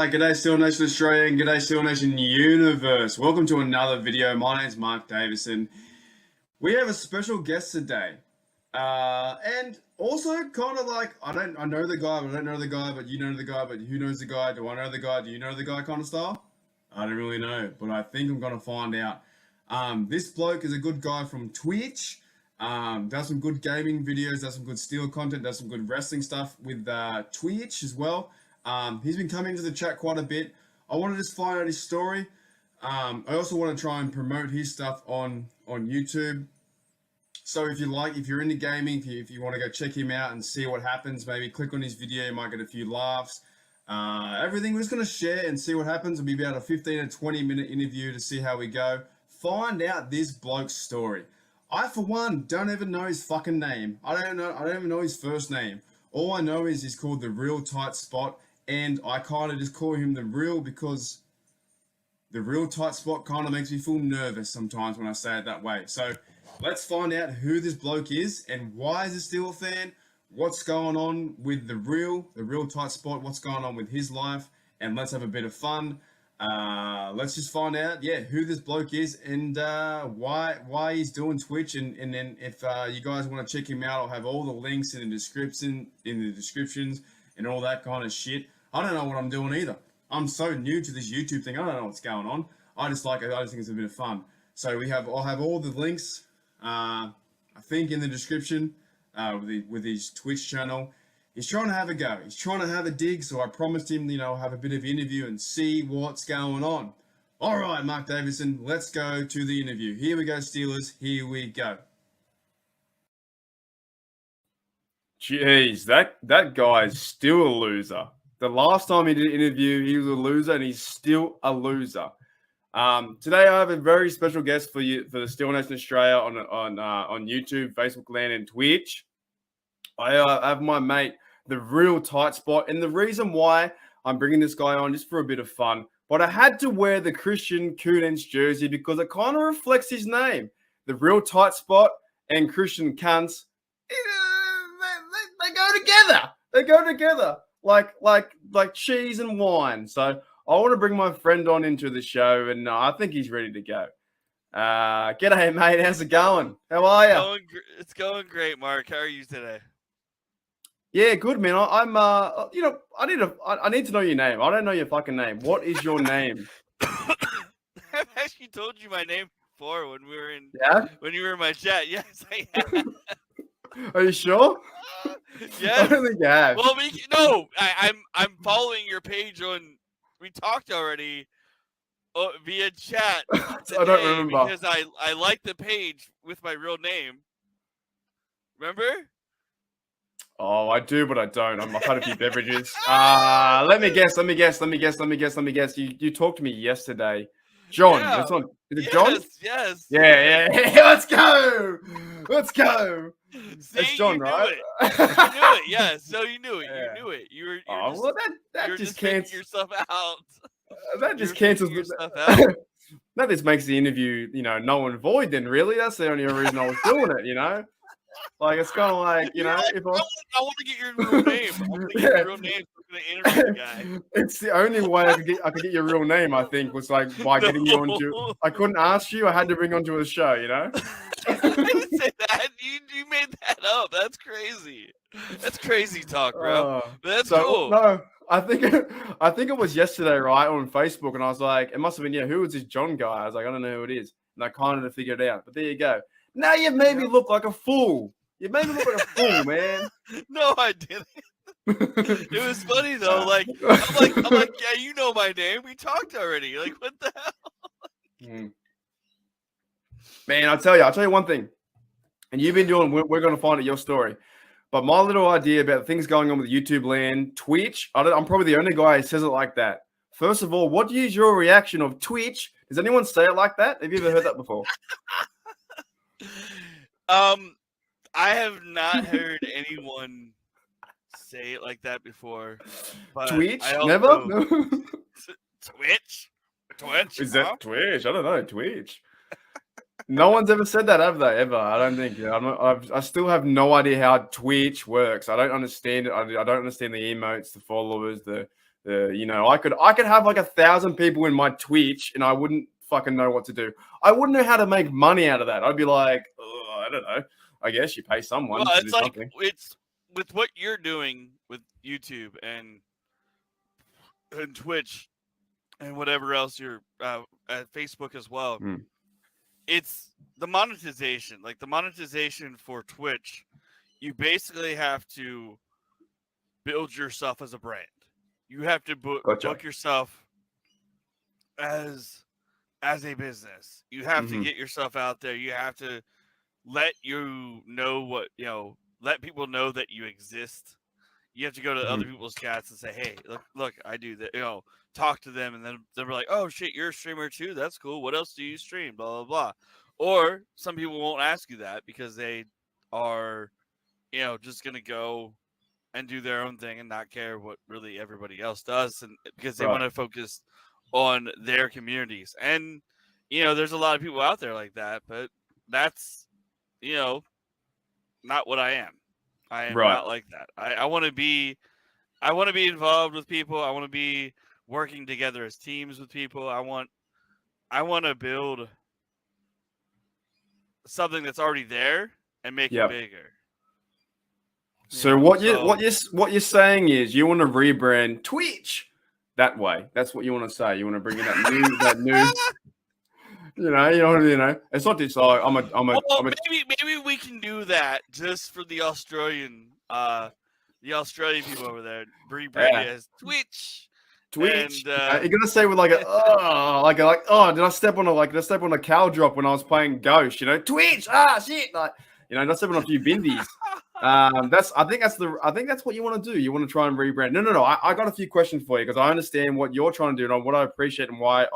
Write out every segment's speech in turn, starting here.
G'day Steel Nation Australia and g'day Steel Nation Universe. Welcome to another video. My name's Mark Davison. We have a special guest today. And also kind of like, I know the guy, but I don't know the guy, but you know the guy, but who knows the guy? Do I know the guy? Do you know the guy kind of style? I don't really know, but I think I'm going to find out. This bloke is a good guy from Twitch. Does some good gaming videos, does some good steel content, does some good wrestling stuff with Twitch as well. He's been coming into the chat quite a bit. I want to just find out his story. I also want to try and promote his stuff on YouTube. So if you're into gaming, if you want to go check him out and see what happens, maybe click on his video, you might get a few laughs. Everything we're just going to share and see what happens. It'll be about a 15 to 20 minute interview to see how we go. Find out this bloke's story. I, for one, don't even know his fucking name. I don't even know his first name. All I know is he's called The Real Tight Spot. And I kind of just call him The Real because the real tight spot kind of makes me feel nervous sometimes when I say it that way. So let's find out who this bloke is and why is he still a fan, what's going on with the real tight spot, what's going on with his life, and let's have a bit of fun. Let's just find out, who this bloke is and why he's doing Twitch. And then if you guys want to check him out, I'll have all the links in the descriptions and all that kind of shit. I don't know what I'm doing either. I'm so new to this YouTube thing. I don't know what's going on. I just think it's a bit of fun. So I'll have all the links, I think, in the description with his Twitch channel. He's trying to have a go. He's trying to have a dig. So I promised him, have a bit of interview and see what's going on. All right, Mark Davison, let's go to the interview. Here we go, Steelers. Here we go. Jeez, that guy's still a loser. The last time he did an interview, he was a loser, and he's still a loser. Today, I have a very special guest for you for the Steel Nation Australia on YouTube, Facebook Land, and Twitch. I have my mate, The Real Tight Spot, and the reason why I'm bringing this guy on just for a bit of fun, but I had to wear the Christian Cunens jersey because it kind of reflects his name. The Real Tight Spot and Christian Cunts, they go together. They go together. Like cheese and wine. So I want to bring my friend on into the show, and I think he's ready to go. G'day, mate. How's it going? How are you? It's going great, Mark. How are you today? Yeah, good, man. I'm I need to know your name. I don't know your fucking name. What is your name? I've actually told you my name before when we were when you were in my chat. Yes, I have. Are you sure? Yes. I don't think you have. Well, no, I'm following your page on. We talked already via chat. I don't remember because I like the page with my real name. Remember? Oh, I do, but I don't. I've had a few beverages. Let me guess. You talked to me yesterday. John, Yeah. this one. Is it John? Yes. Yeah. Let's go. See, It's John, right? You knew it. Yeah. So you knew it. Yeah. You knew it. You were. Well, that just cancels yourself out. That just cancels yourself out. That just makes the interview, null and void. Then really, that's the only reason I was doing it. Like it's kind of like if I want to get your real name. I want to get your real name. So I'm gonna interview the guy. It's the only way I could get your real name. I think was like by getting you onto. I couldn't ask you. I had to bring onto a show. I didn't say that. You made that up. That's crazy. That's crazy talk, bro. That's cool. No, I think it was yesterday, right, on Facebook, and I was like, it must have been who was this John guy? I was like, I don't know who it is, and I kind of figured it out. But there you go. Now you made me look like a fool. You made me look like a fool, man. No, I didn't. It was funny though. Like I'm like, yeah, you know my name. We talked already. Like, what the hell? Man, I'll tell you one thing. And you've been doing. We're going to find out your story. But my little idea about things going on with YouTube land, Twitch. I'm probably the only guy who says it like that. First of all, what is your reaction of Twitch? Does anyone say it like that? Have you ever heard that before? I have not heard anyone say it like that before. But Twitch? Never? Twitch? Is that Twitch? I don't know. Twitch. No one's ever said that, have they? Ever? I don't think. I still have no idea how Twitch works. I don't understand it. I don't understand the emotes, the followers, the you know, I could have like 1,000 people in my Twitch, and I wouldn't fucking know what to do. I wouldn't know how to make money out of that. I'd be like, oh, I don't know. I guess you pay someone Well, to it's do like something. it's with what you're doing with YouTube and Twitch and whatever else you're at Facebook as well. Mm. It's the monetization. Like the monetization for Twitch, you basically have to build yourself as a brand. You have to Gotcha. book yourself as a business. You have to Mhm. get yourself out there. You have to let you know what let people know that you exist. You have to go to other Mhm. people's chats and say, "Hey, look, I do that." Talk to them, and then they'll be like, "Oh shit, you're a streamer too. That's cool. What else do you stream?" Blah blah blah. Or some people won't ask you that because they are, just gonna go and do their own thing and not care what really everybody else does, and because they Right. want to focus on their communities. And there's a lot of people out there like that, but that's not what I am. I am Right. not like that. I want to be involved with people. I want to be working together as teams with people. I want to build something that's already there and make it Yep. bigger. So what So you're saying is you want to rebrand Twitch that way. That's what you want to say. You want to bring in that new. It's not just like I'm well, a maybe we can do that just for the Australian people over there. Rebrand it yeah. as Twitch. Twitch. And You're gonna say with like did I step on a cow drop when I was playing Ghost? Twitch. Shit. Like did I step on a few bindies? I think that's what you want to do. You want to try and rebrand. No. I got a few questions for you because I understand what you're trying to do and what I appreciate and why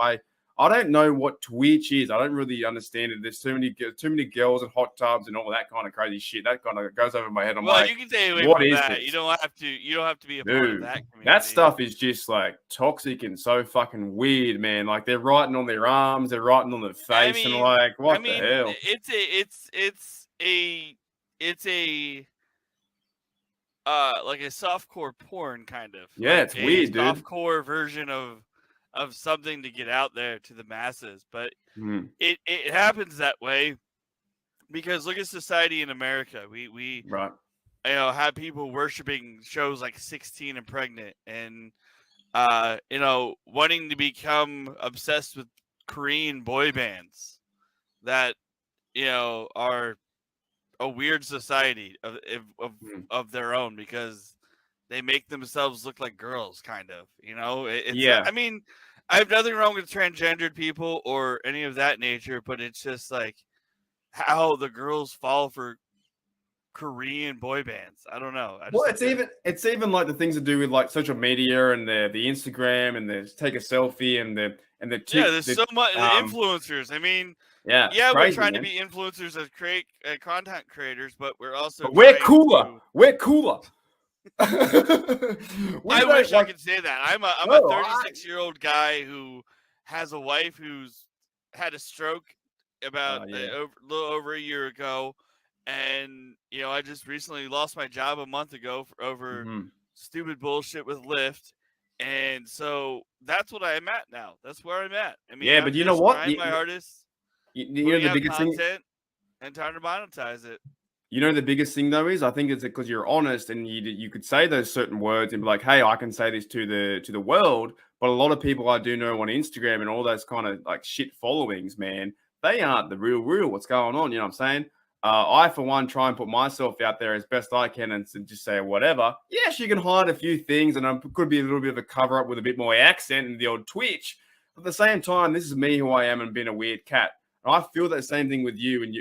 I don't know what Twitch is. I don't really understand it. There's too many girls and hot tubs and all that kind of crazy shit. That kind of goes over my head. I'm well, like, you can stay away what from is that. this? You don't have to be a part of Dude, that that community. stuff is just like toxic and so fucking weird, man. Like they're writing on their arms, they're writing on their face, and like, what the hell? It's a like a softcore porn kind of Yeah, like it's a weird, dude. softcore version of something to get out there to the masses. But Mm, it happens that way because look at society in America. We right. have people worshiping shows like 16 and Pregnant and wanting to become obsessed with Korean boy bands that are a weird society Mm. of their own because they make themselves look like girls, kind of. It's Yeah. I mean, I have nothing wrong with transgendered people or any of that nature, but it's just like how the girls fall for Korean boy bands. I don't know. I just Well, think that it's even like the things to do with like social media and the Instagram and the take a selfie and the yeah, tick there's so much um influencers. I mean, yeah, it's yeah, we're crazy, trying to man. be influencers as create content creators, but we're also But we're trying cooler. to. We're cooler. We I don't wish I like could say that. I'm a no, 36-year-old guy who has a wife who's had a stroke about yeah. a little over a year ago, and I just recently lost my job a month ago over Mhm. stupid bullshit with Lyft, and so that's what I'm at now. That's where I'm at. I mean, Yeah, I'm but you know just what? trying my hardest, You know putting the out biggest thing. content, and trying to monetize it. You know the biggest thing though is I think it's because you're honest and you could say those certain words and be like, hey, I can say this to the world. But a lot of people I do know on Instagram and all those kind of like shit followings, man, they aren't the real. What's going on? You know what I'm saying? I, for one, try and put myself out there as best I can and just say whatever. Yes, you can hide a few things and it could be a little bit of a cover up with a bit more accent and the old Twitch. But at the same time, this is me who I am and being a weird cat. And I feel that same thing with you and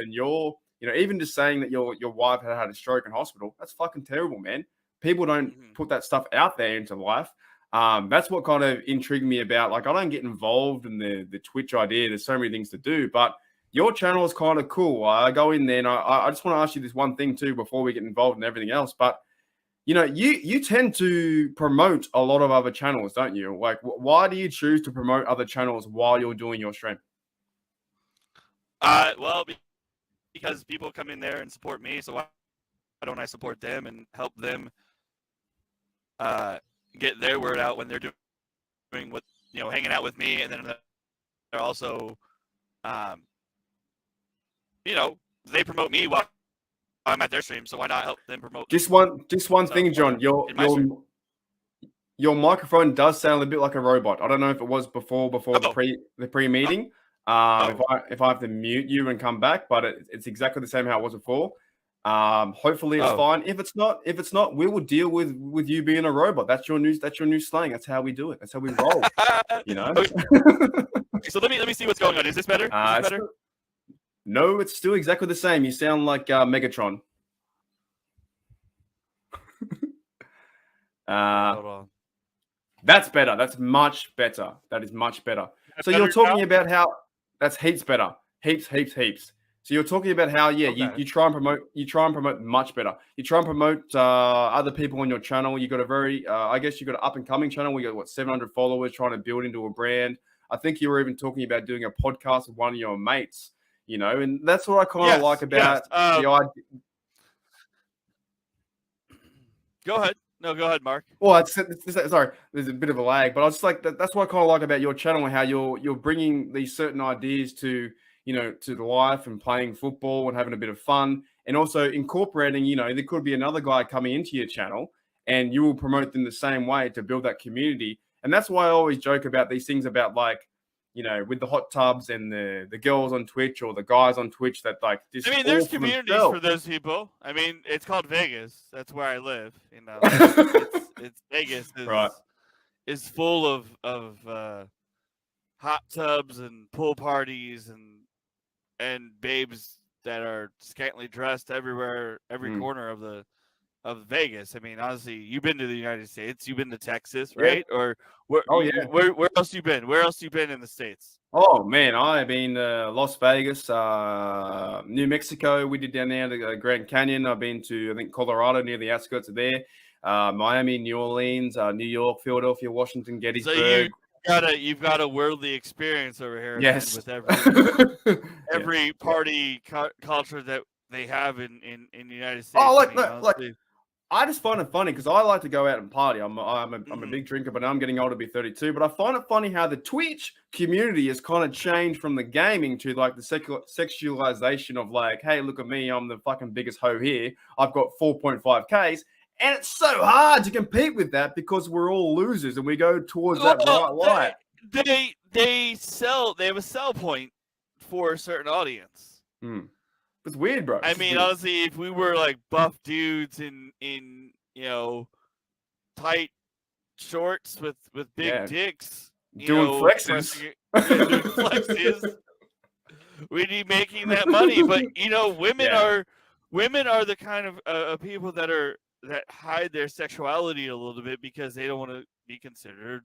your even just saying that your wife had a stroke in hospital, that's fucking terrible, man. People don't Mm-hmm. put that stuff out there into life. That's what kind of intrigued me about. Like, I don't get involved in the Twitch idea. There's so many things to do, but your channel is kind of cool. I go in there and I just want to ask you this one thing too before we get involved in everything else. But you tend to promote a lot of other channels, don't you? Like, why do you choose to promote other channels while you're doing your stream? Well, because people come in there and support me, so why don't I support them and help them get their word out when they're doing what, hanging out with me, and then they're also, they promote me while I'm at their stream, so why not help them promote? Just one thing, John. Your microphone does sound a bit like a robot. I don't know if it was before the pre-meeting. If I have to mute you and come back, but it's exactly the same how it was before. Hopefully it's fine. If it's not, we will deal with you being a robot. That's your new slang. That's how we do it. That's how we roll. So let me see what's going on. Is this better? Is this better? No, it's still exactly the same. You sound like Megatron. Hold on. That's better. That's much better. That is much better. So you're talking about how that's heaps better. Heaps. So you're talking about how you try and promote much better. You try and promote other people on your channel. You got a very I guess you got an up and coming channel. We got 700 followers, trying to build into a brand. I think you were even talking about doing a podcast with one of your mates. And that's what I kind of like about the idea. Go ahead. No, go ahead, Mark. Well, sorry, there's a bit of a lag, but I was just like that's what I kind of like about your channel and how you're bringing these certain ideas to to the life and playing football and having a bit of fun, and also incorporating. There could be another guy coming into your channel, and you will promote them the same way to build that community. And that's why I always joke about these things about like, with the hot tubs and the girls on Twitch or the guys on Twitch that like this. I mean, there's communities for those people. I mean, it's called Vegas. That's where I live. It's Vegas is full of hot tubs and pool parties and babes that are scantily dressed everywhere, every corner of Vegas. I mean, honestly, you've been to the United States. You've been to Texas, right? Yeah. Or where else you been? Where else you been in the States? Oh man, I've been Las Vegas, New Mexico. We did down there the Grand Canyon. I've been to I think Colorado, near the outskirts of there. Miami, New Orleans, New York, Philadelphia, Washington, Gettysburg. So you've got a worldly experience over here. Yes. With every party culture that they have in the United States. Oh, I just find it funny because I like to go out and party. I'm a big drinker, but I'm getting older to be 32. But I find it funny how the Twitch community has kind of changed from the gaming to like the sexualization of like, hey, look at me, I'm the fucking biggest hoe here. I've got 4.5Ks. And it's so hard to compete with that because we're all losers and we go towards that bright light. They have a sell point for a certain audience. It's weird, bro. I mean, honestly, if we were like buff dudes in tight shorts with big dicks, doing flexes, we'd be making that money. But women are the kind of people that hide their sexuality a little bit because they don't want to be considered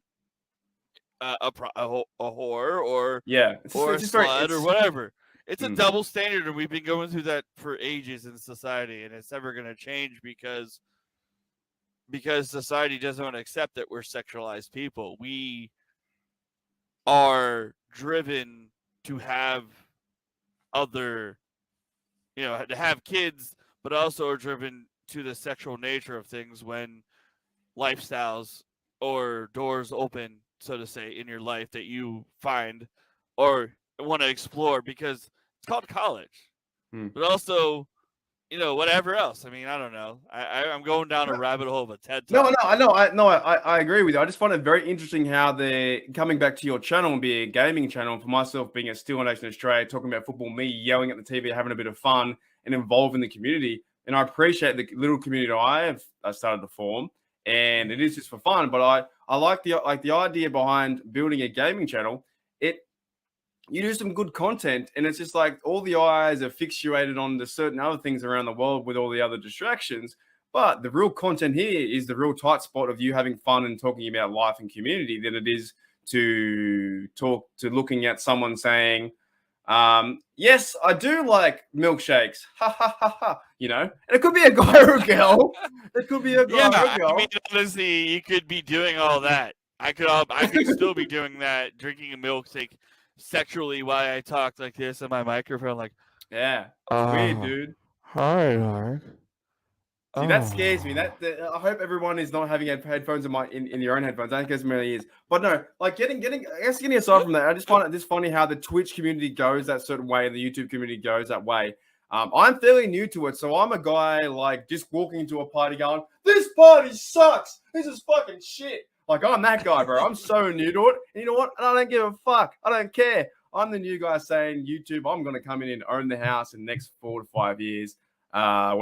a whore or a slut or whatever. It's a double standard, and we've been going through that for ages in society, and it's never going to change because society doesn't want to accept that we're sexualized people. We are driven to have to have kids, but also are driven to the sexual nature of things when lifestyles or doors open, so to say, in your life that you find or want to explore, because it's called college, but also, whatever else. I mean, I don't know. I'm going down a rabbit hole of a TED Talk. I agree with you. I just find it very interesting how they're coming back to your channel and be a gaming channel. And for myself, being a Steel Nation Australia, talking about football, me yelling at the TV, having a bit of fun and involving the community. And I appreciate the little community I have started to form, and it is just for fun. But I like the idea behind building a gaming channel. You do some good content, and it's just like all the eyes are fixated on the certain other things around the world with all the other distractions. But the real content here is the real tight spot of you having fun and talking about life and community than it is to looking at someone saying, yes, I do like milkshakes. Ha ha ha ha. And it could be a guy or a girl. It could be a guy or a girl. I mean, honestly, you could be doing all that. I could still be doing that, drinking a milkshake sexually while I talk like this on my microphone, like, weird, dude. Hi, Mark. See, that scares me. I hope everyone is not having headphones in your own headphones. That scares me really is. But no, like getting aside from that, I just find it just funny how the Twitch community goes that certain way and the YouTube community goes that way. I'm fairly new to it, so I'm a guy like just walking into a party going, "This party sucks. This is fucking shit." Like I'm that guy, bro. I'm so new to it. And you know what? And I don't give a fuck. I don't care. I'm the new guy saying YouTube. I'm gonna come in and own the house in the next 4 to 5 years. When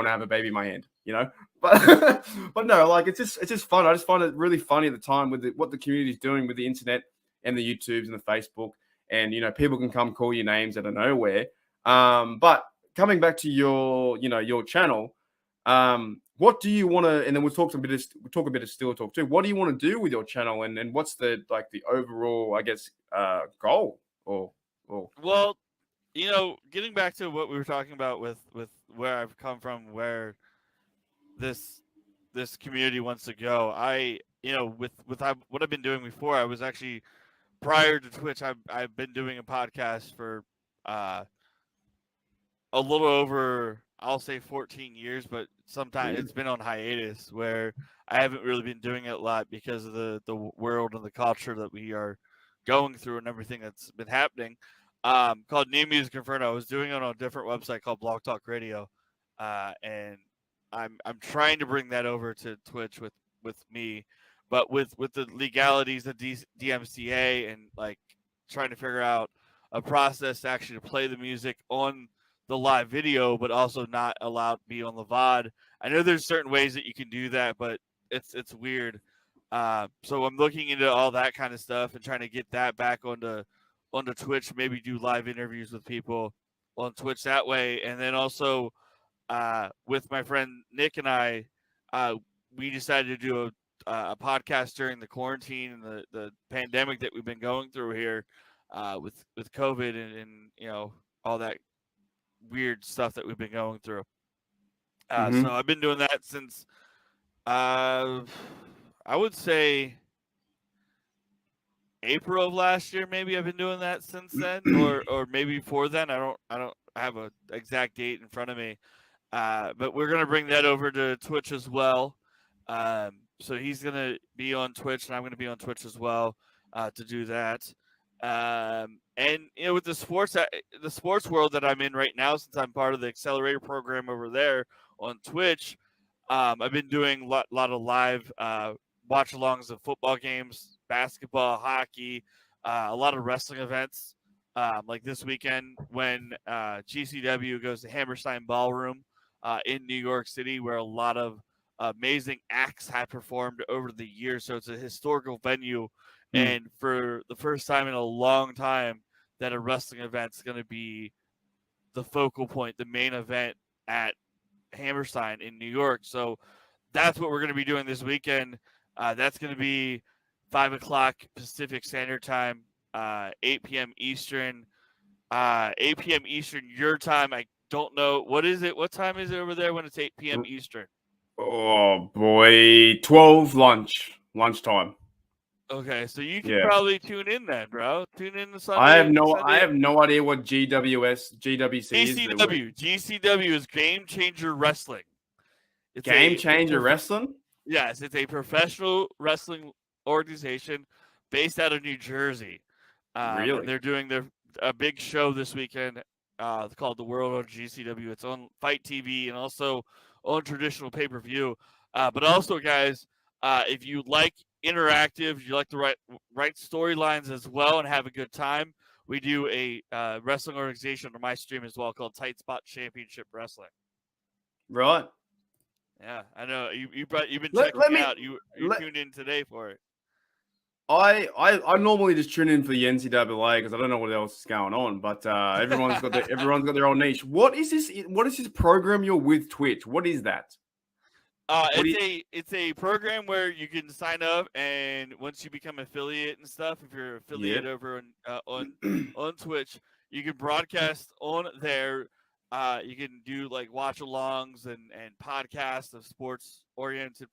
I have a baby in my hand, you know. But but no, like it's just fun. I just find it really funny at the time with what the community is doing with the internet and the YouTubes and the Facebook, and you know people can come call your names out of nowhere. But coming back to your channel, what do you want to? And then we'll talk a bit of Steel Talk too. What do you want to do with your channel, and what's the overall, I guess, goal or Well, getting back to what we were talking about with where I've come from, where this community wants to go. With what I've been doing before, I was actually prior to Twitch. I've been doing a podcast for a little over, I'll say 14 years, but sometimes it's been on hiatus where I haven't really been doing it a lot because of the world and the culture that we are going through and everything that's been happening. Called New Music Inferno. I was doing it on a different website called Blog Talk Radio, and I'm trying to bring that over to Twitch with me, but with the legalities of DMCA and like trying to figure out a process to actually play the music on the live video, but also not allowed to be on the VOD. I know there's certain ways that you can do that, but it's weird. So I'm looking into all that kind of stuff and trying to get that back onto Twitch, maybe do live interviews with people on Twitch that way. And then also with my friend Nick and I, we decided to do a podcast during the quarantine and the pandemic that we've been going through here with COVID and all that weird stuff that we've been going through. So I've been doing that since I would say April of last year. Maybe I've been doing that since then, or maybe before then. I don't have an exact date in front of me. But we're gonna bring that over to Twitch as well. So he's gonna be on Twitch, and I'm gonna be on Twitch as well to do that. And with the sports world that I'm in right now, since I'm part of the accelerator program over there on Twitch, I've been doing a lot of live watch-alongs of football games, basketball, hockey, a lot of wrestling events. Like this weekend when GCW goes to Hammerstein Ballroom in New York City, where a lot of amazing acts have performed over the years. So it's a historical venue. And for the first time in a long time, that a wrestling event is going to be the focal point, the main event at Hammerstein in New York. So that's what we're going to be doing this weekend. That's going to be 5 o'clock Pacific Standard Time, 8 p.m. Eastern. 8 p.m. Eastern, your time. I don't know. What is it? What time is it over there when it's 8 p.m. Eastern? Oh, boy. 12 lunchtime. Okay, so you can probably tune in then, bro. Tune in to Sunday. I have no idea what GWC is. GCW is Game Changer Wrestling. It's Game Changer Wrestling? Yes, it's a professional wrestling organization based out of New Jersey. Really? They're doing a big show this weekend called The World of GCW. It's on Fight TV and also on traditional pay-per-view. But also, guys, if you like interactive, you like to write storylines as well and have a good time, we do a wrestling organization on my stream as well called Tight Spot Championship Wrestling. Right. Yeah, I know you've been checking out. You tuned in today for it. I normally just tune in for the NCAA because I don't know what else is going on, but everyone's got their own niche. What is this program you're with Twitch? What is that? It's a program where you can sign up, and once you become affiliate and stuff, if you're affiliate over on Twitch, you can broadcast on there. You can do like watch-alongs and podcasts of sports-oriented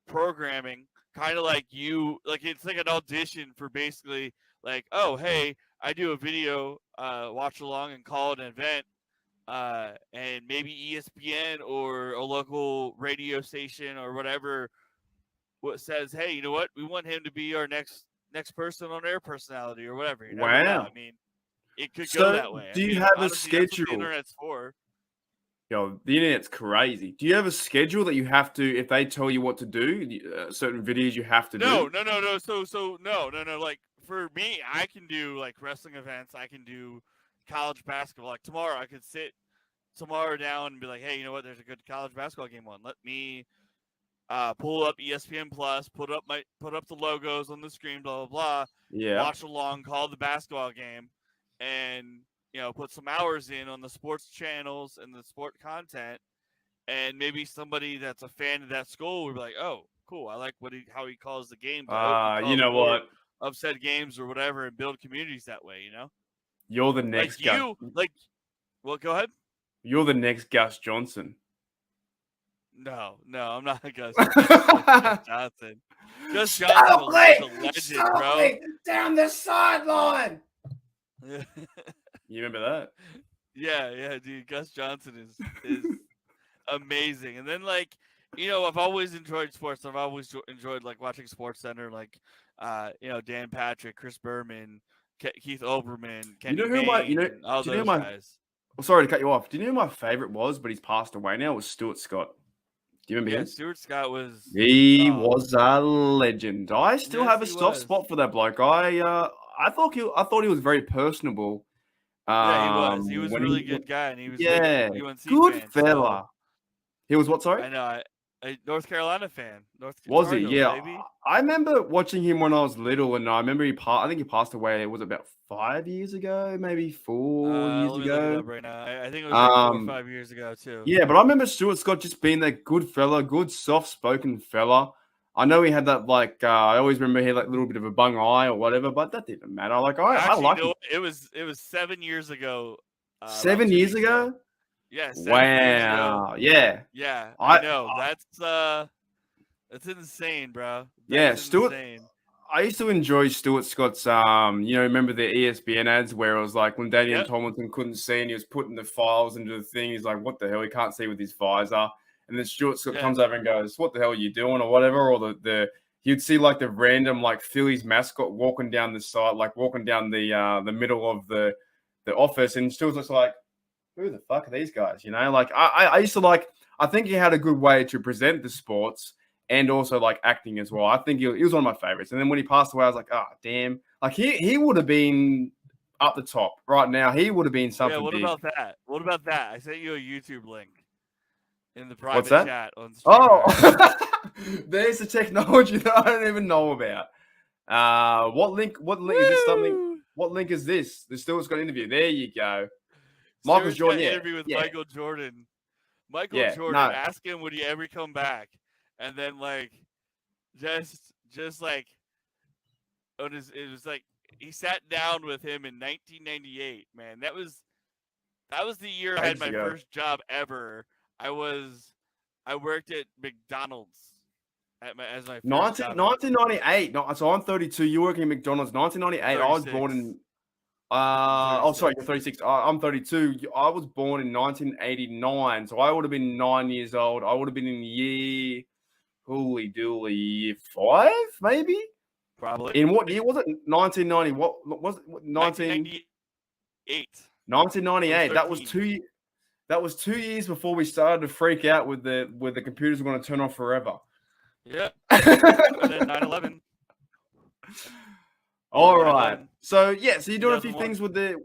programming, kind of like it's like an audition for basically like, oh, hey, I do a video watch-along and call it an event. and maybe ESPN or a local radio station or whatever what says, hey, you know what? We want him to be our next person on air personality or whatever. You never know. Wow. I mean, it could go So, that way. do I you mean, have a honestly, that's what the schedule? internet's for. Yo, the internet's crazy. Do you have a schedule that you have to, if they tell you what to do, certain videos you have to No. do? So no. Like for me, I can do like wrestling events. I can do college basketball. Like tomorrow, I could sit tomorrow down and be like, hey, you know what? There's a good college basketball game on. Let me pull up ESPN Plus, put up the logos on the screen, blah blah blah. Yeah. Watch along, call the basketball game, and put some hours in on the sports channels and the sport content, and maybe somebody that's a fan of that school would be like, oh, cool, I like how he calls the games. I hope he You calls know more what? upset games or whatever, and build communities that way. You're the next Gus. Well, go ahead. You're the next Gus Johnson. No, I'm not Gus Johnson. Gus Johnson is a legend, bro. Down the sideline. You remember that? Yeah, dude. Gus Johnson is amazing. And then I've always enjoyed sports. I've always enjoyed like watching Sports Center, like Dan Patrick, Chris Berman, Keith Olbermann, Kenny Mayne, all those guys. Well, sorry to cut you off. Do you know who my favorite was, but he's passed away now? Was Stuart Scott. Do you remember him? Stuart Scott was. He was a legend. I still have a soft spot for that bloke. I thought he was very personable. Yeah, he was. He was a really good guy, and he was UNC good fan, fella. So. He was what? Sorry, I know. A North Carolina fan. Was he? Yeah, baby. I remember watching him when I was little, and I remember I think he passed away. It was about 5 years ago, maybe 4 years let me ago. Look it up right now. I think it was like 4 or 5 years ago too. Yeah, but I remember Stuart Scott just being that good fella, good soft-spoken fella. I know he had that I always remember he had like a little bit of a bung eye or whatever, but that didn't matter. Like I like it was 7 years ago. 7 years ago? Yeah. 7 years ago. Yeah. Yeah, I know. That's insane, bro. Stuart. Insane. I used to enjoy Stuart Scott's. Remember the ESPN ads where it was like when Daniel Tomlinson couldn't see and he was putting the files into the thing. He's like, "What the hell? He can't see with his visor." And then Stuart Scott comes over and goes, "What the hell are you doing?" or whatever. Or you'd see like the random like Phillies mascot walking down the side, like walking down the middle of the office, and Stuart's just like, who the fuck are these guys? Like I used to like. I think he had a good way to present the sports and also like acting as well. I think he was one of my favorites. And then when he passed away, I was like, oh damn! Like he would have been up the top right now. He would have been something. Yeah. What about that? I sent you a YouTube link in the private chat on Streamer. Oh, there's the technology that I don't even know about. What link? What link is this? Something? What link is this? The Stewart's got an interview. There you go. Michael Jordan, interview with Michael Jordan. Jordan, ask him, would he ever come back? And then just like it was like he sat down with him in 1998. Man, that was the year I had my first job ever. I worked at McDonald's as my first 1998. So I'm 32. You're working at McDonald's. 1998. 36. I was born in. Sorry, you're 36. I'm 32. I was born in 1989, so I would have been 9 years old. I would have been in year, holy dooly, year 5, maybe. Probably. In what year was it? 1990. What was it? 1998. 1998. That was 2 years before we started to freak out with the computers were going to turn off forever. Yeah. And then 9/11. All right. So you're doing a few things with the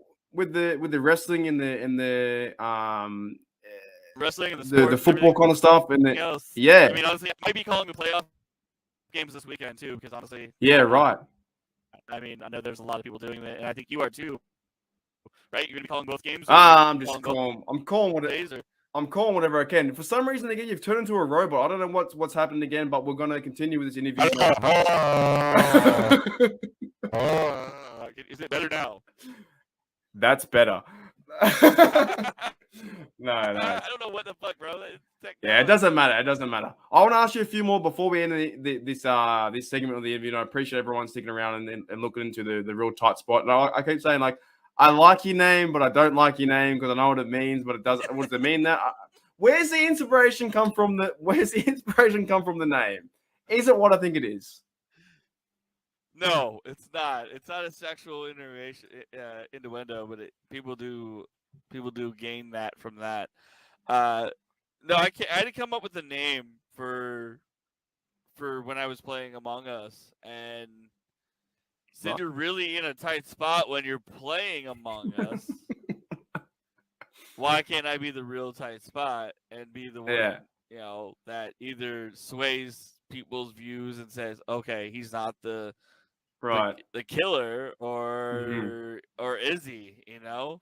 wrestling and the wrestling and the football kind of stuff and I mean, honestly, I might be calling the playoff games this weekend too, because honestly. Yeah, right. I mean, I know there's a lot of people doing it, and I think you are too. Right? You're gonna be calling both games. I'm calling whatever I can. For some reason, again, you've turned into a robot. I don't know what's happened again, but we're gonna continue with this interview. Is it better now? That's better. No. I don't know what the fuck, bro. Yeah, it doesn't matter. I want to ask you a few more before we end this segment of the interview. I appreciate everyone sticking around and looking into the real tight spot. And I keep saying, like, I like your name, but I don't like your name because I know what it means, but it doesn't. What does it mean? Where's the inspiration come from? Where's the inspiration come from the name? Is it what I think it is? No, it's not. It's not a sexual innuendo, but people do gain that from that. No, I can't. I had to come up with a name for when I was playing Among Us, and since you're really in a tight spot when you're playing Among Us, why can't I be the real tight spot and be the one, that either sways people's views and says, okay, he's not the killer, or is he?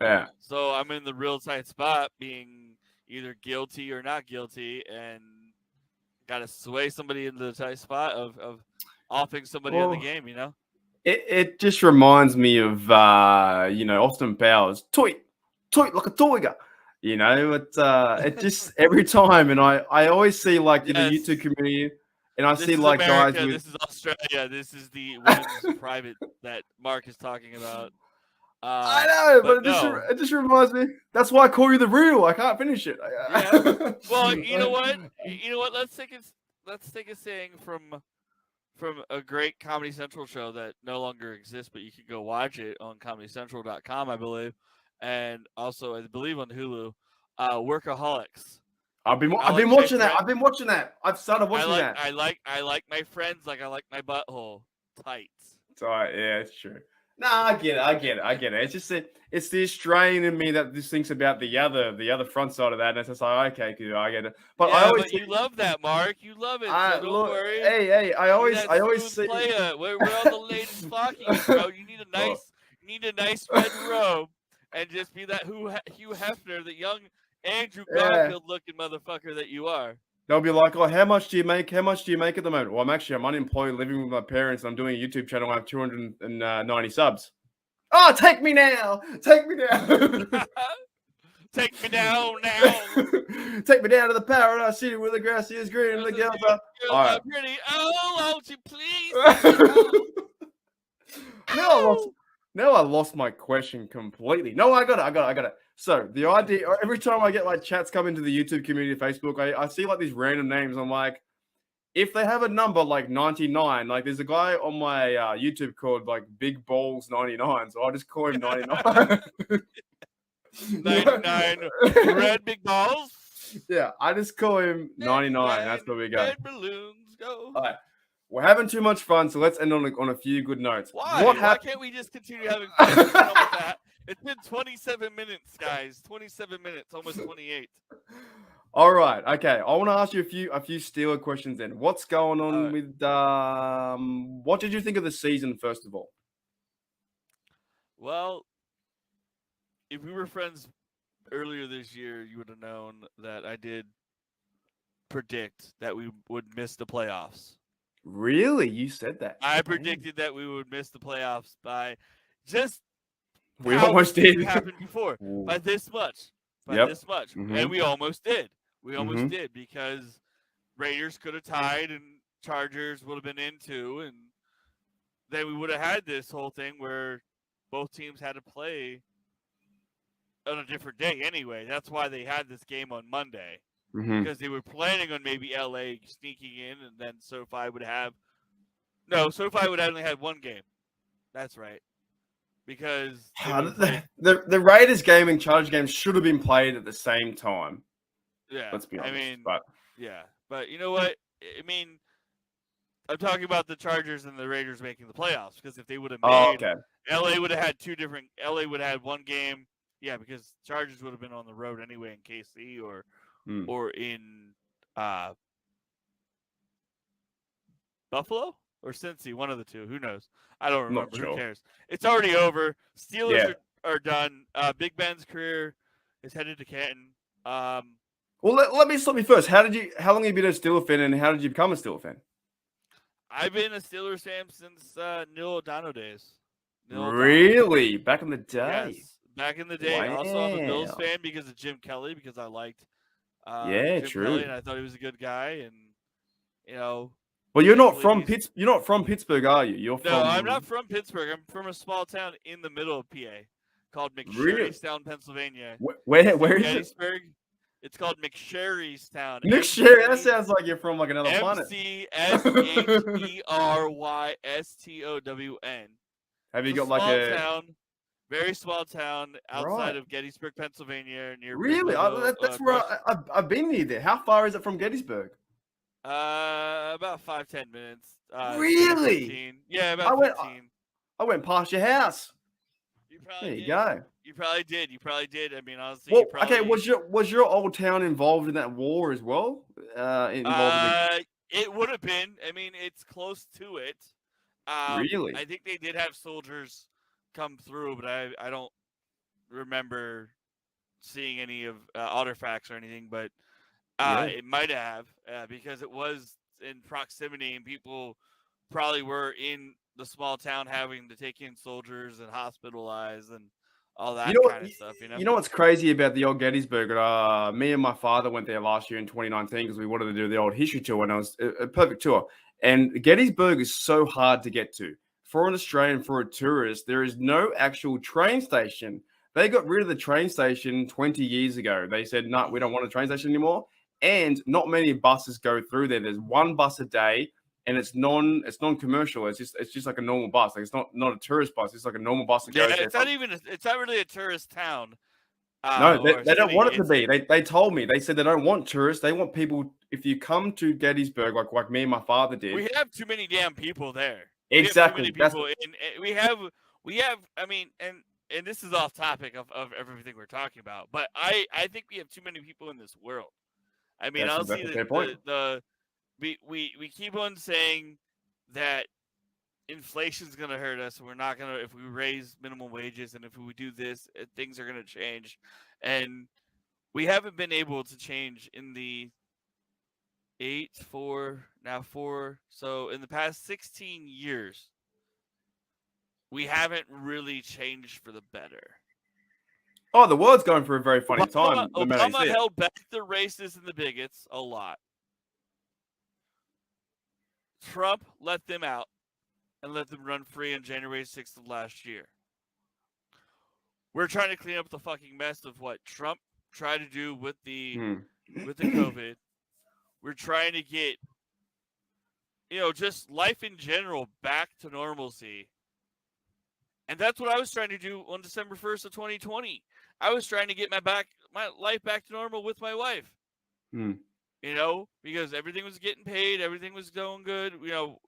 Yeah. So I'm in the real tight spot, being either guilty or not guilty, and got to sway somebody into the tight spot of offing somebody in the game. It just reminds me of Austin Powers, toy like a toiger. It just every time, and I always see in the YouTube community, and I see America, guys. This is Australia. This is the women's private that Mark is talking about. I know, but it just reminds me. That's why I call you the real. I can't finish it. Yeah. Well, you know what? Let's take a saying from a great Comedy Central show that no longer exists, but you can go watch it on ComedyCentral.com, I believe, and also I believe on Hulu. Workaholics. I've been watching that. I've started watching that. I like my friends like I like my butthole tight. Yeah, it's true. No, I get it. It's just it's the Australian in me that just thinks about the other front side of that, and it's just like, okay, good, I get it. But you love that, Mark. You love it. So don't worry. Hey, I always see. We're on the latest Flockies, bro. You need a nice red robe, and just be that Hugh Hefner, the young Andrew Garfield looking motherfucker that you are. They'll be like, oh, how much do you make? How much do you make at the moment? Well, I'm unemployed, living with my parents. I'm doing a YouTube channel. I have 290 subs. Oh, take me now. Take me now. Take me down now. Take me down to the paradise city where the grass is green and the girls are right. Pretty. Oh, won't you please? Now I lost my question completely. No, I got it. So the idea, every time I get chats come into the YouTube community, Facebook, I see these random names. I'm like, if they have a number like 99, there's a guy on my YouTube called Big Balls 99, so I'll just call him 99. 99 red big balls. Yeah, I just call him 99. That's where we go. Red balloons go. All right. We're having too much fun, so let's end on a few good notes. Why? Why can't we just continue having fun with that? It's been 27 minutes, guys. 27 minutes, almost 28. All right. Okay. I want to ask you a few Steeler questions then. What's going on with what did you think of the season, first of all? Well, if we were friends earlier this year, you would have known that I did predict that we would miss the playoffs. Really? You said that? I predicted that we would miss the playoffs by just we almost did. It happened before. By this much. This much. Mm-hmm. And we almost did. We almost did, because Raiders could have tied and Chargers would have been in too, and then we would have had this whole thing where both teams had to play on a different day anyway. That's why they had this game on Monday. Because they were planning on maybe LA sneaking in, and then SoFi would only have one game. That's right. Because the Raiders game and Chargers game should have been played at the same time. Yeah. Let's be honest. But you know what? I mean, I'm talking about the Chargers and the Raiders making the playoffs, because if they would have made LA would have had LA would have had one game. Yeah, because Chargers would have been on the road anyway in KC or in Buffalo or Cincy, one of the two. Who knows? I don't remember. Who cares? It's already over. Steelers are done. Big Ben's career is headed to Canton. Well, let me stop you first. How long have you been a Steelers fan, and how did you become a Steelers fan? I've been a Steelers fan since Neil O'Donnell days. Really? Back in the day? Yes, back in the day. Wow. Also, I'm a Bills fan because of Jim Kelly, because I liked Jim Kelly, and I thought he was a good guy, and Well, you're not from Pittsburgh, are you? No, I'm not from Pittsburgh. I'm from a small town in the middle of PA. called Really? McSherrystown, Pennsylvania. Where It's in is it? Gettysburg. It's called McSherrystown. McSherry. That sounds like you're from like another planet. McSherrystown. Have you It's a got like small a town, very small town outside right? of Gettysburg, Pennsylvania, near Really? That's where I've been near there. How far is it from Gettysburg? About 5-10 minutes. 10 or Really? 15. Yeah, I about went 15. I went past your house. You probably There you did. go. You probably did. You probably did. I mean, honestly, Well, you probably. okay. Was your old town involved in that war as well? Involved in the It would have been. I mean, it's close to it. really? I think they did have soldiers come through, but I don't remember seeing any of artifacts or anything. But Yeah. it might have because it was in proximity, and people probably were in the small town having to take in soldiers and hospitalize and all that You know what? kind of stuff. You know what's crazy about the old Gettysburg? Me and my father went there last year in 2019 because we wanted to do the old history tour, and it was a perfect tour. And Gettysburg is so hard to get to. For an Australian, for a tourist, there is no actual train station. They got rid of the train station 20 years ago. They said, no, we don't want a train station anymore. And not many buses go through there. There's one bus a day, and it's non-commercial. It's just like a normal bus. Like it's not a tourist bus. It's like a normal bus that goes there. It's not really a tourist town. No, Or they don't city. want it to be. They told me. They said they don't want tourists. They want people. If you come to Gettysburg, like me and my father did, We have too many damn people there. exactly. We have too many people. We have. I mean, and this is off topic of everything we're talking about, but I think we have too many people in this world. I mean, That's honestly, a fair point. we keep on saying that inflation's going to hurt us, and we're not going to, if we raise minimum wages and if we do this, things are going to change. And we haven't been able to change in the 4. So in the past 16 years, we haven't really changed for the better. Oh, the world's going through a very funny time. Obama held back the racists and the bigots a lot. Trump let them out and let them run free on January 6th of last year. We're trying to clean up the fucking mess of what Trump tried to do with the COVID. We're trying to get, just life in general back to normalcy. And that's what I was trying to do on December 1st of 2020. I was trying to get my life back to normal with my wife. Because everything was getting paid, everything was going good. No,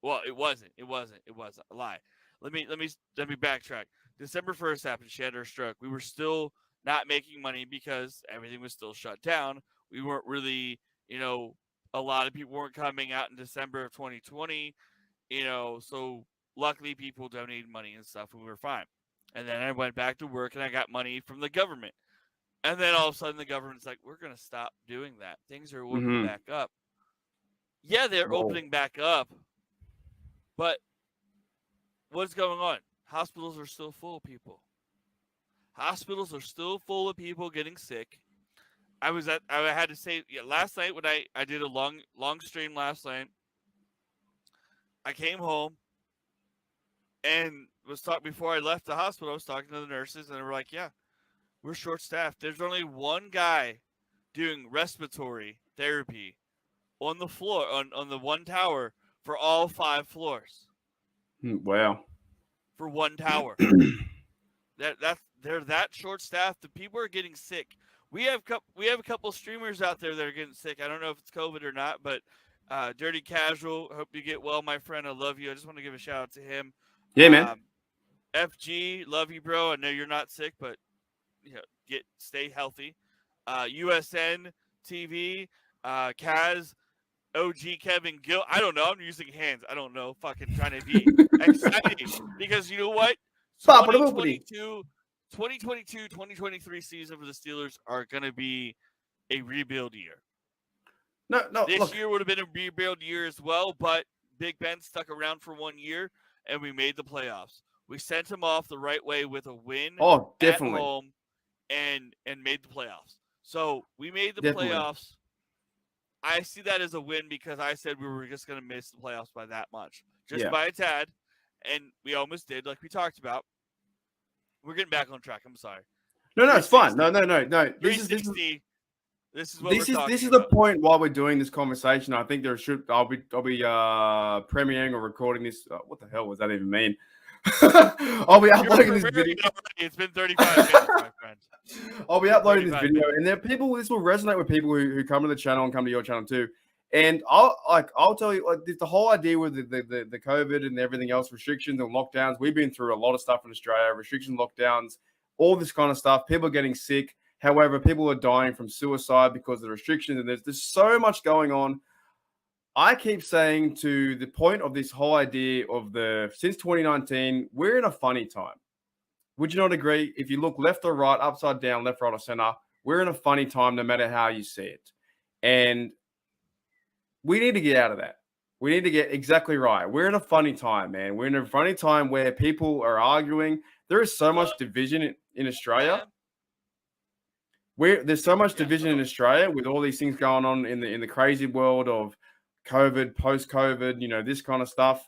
well, it wasn't. It wasn't a lie. Let me backtrack. December 1st happened. She had her stroke. We were still not making money because everything was still shut down. We weren't really, a lot of people weren't coming out in December of 2020. So luckily people donated money and stuff, and we were fine. And then I went back to work, and I got money from the government. And then all of a sudden the government's like, we're going to stop doing that. Things are opening back up. Yeah, they're opening back up. But what's going on? Hospitals are still full of people. Hospitals are still full of people getting sick. I had to say, last night when I did a long stream last night, I came home and before I left the hospital, I was talking to the nurses, and they were like, yeah, we're short-staffed. There's only one guy doing respiratory therapy on the floor, on the one tower for all 5 floors. Wow. For one tower. They're that short-staffed. The people are getting sick. We have a couple streamers out there that are getting sick. I don't know if it's COVID or not, but Dirty Casual, hope you get well, my friend. I love you. I just want to give a shout-out to him. Yeah, man. FG, love you, bro. I know you're not sick, but stay healthy. USN TV, Kaz, OG Kevin Gill. I don't know. I'm using hands. I don't know. Fucking trying to be exciting because you know what? 2023 season for the Steelers are going to be a rebuild year. No. This year would have been a rebuild year as well, but Big Ben stuck around for 1 year, and we made the playoffs. We sent him off the right way with a win at home and made the playoffs. So we made the playoffs. I see that as a win because I said we were just going to miss the playoffs by that much. Just by a tad. And we almost did, like we talked about. We're getting back on track. I'm sorry. No, it's fine. 360. No. This is 360. This is what we're talking this is about. the point why we're doing this conversation. I think I'll be premiering or recording this. What the hell was that even mean? I'll be uploading this video. It's been 35 minutes, my friend. I'll be uploading this video, and there are people. This will resonate with people who come to the channel and come to your channel too. And I'll tell you, like, the whole idea with the COVID and everything else, restrictions and lockdowns. We've been through a lot of stuff in Australia, restrictions, lockdowns, all this kind of stuff. People are getting sick. However, people are dying from suicide because of the restrictions, and there's so much going on. I keep saying, to the point of this whole idea of since 2019, we're in a funny time. Would you not agree? If you look left or right, upside down, left, right, or center, we're in a funny time no matter how you see it. And we need to get out of that. We need to get exactly right. We're in a funny time, man. We're in a funny time where people are arguing. There is so much division in Australia. There's so much division in Australia with all these things going on in the crazy world of COVID, post-COVID, this kind of stuff.